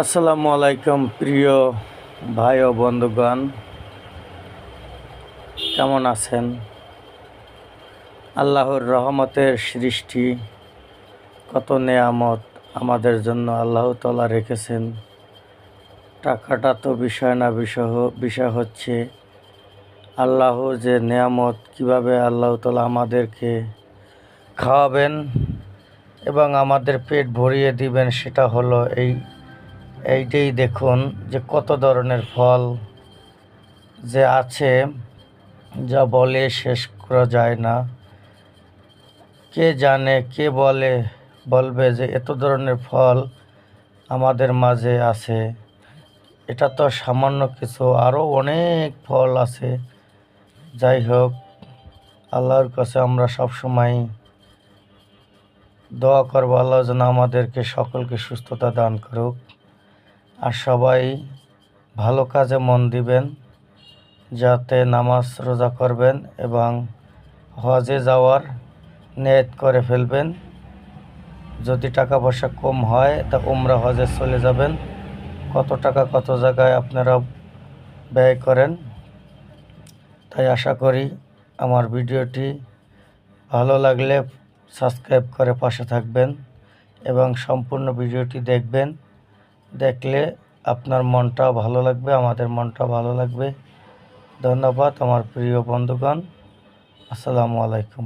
আসসালামু আলাইকুম প্রিয় ভাই ও বন্ধুগণ, কেমন আছেন? আল্লাহর রহমতের সৃষ্টি, কত নেয়ামত আমাদের জন্য আল্লাহ তাআলা রেখেছেন। টাকাটা তো বিষয় না, বিষয় হচ্ছে আল্লাহ যে নেয়ামত, কিভাবে আল্লাহ তাআলা আমাদেরকে খাওয়াবেন এবং আমাদের পেট ভরিয়ে দিবেন, সেটা হলো এইটাই। দেখুন যে কত ধরনের ফল যে আছে, যা বলে শেষ করা যায় না। কে জানে, কে বলবে যে এত ধরনের ফল আমাদের মাঝে আছে। এটা তো সামান্য কিছু, আরও অনেক ফল আছে। যাই হোক, আল্লাহর কাছে আমরা সবসময় দোয়া করবো, আল্লাহ যেন আমাদেরকে সকলকে সুস্থতা দান করুক। আর সবাই ভালো কাজে মন দিবেন, যাতে নামাজ রোজা করবেন এবং হজে যাওয়ার নিয়ত করে ফেলবেন। যদি টাকা পয়সা কম হয় তা উমরা হজে চলে যাবেন। কত টাকা কত জায়গায় আপনারা ব্যয় করেন। তাই আশা করি আমার ভিডিওটি ভালো লাগলে সাবস্ক্রাইব করে পাশে থাকবেন এবং সম্পূর্ণ ভিডিওটি দেখবেন। দেখলে আপনার মনটাও ভালো লাগবে, আমাদের মনটাও ভালো লাগবে। ধন্যবাদ আমার প্রিয় বন্ধুগণ। আসসালামু আলাইকুম।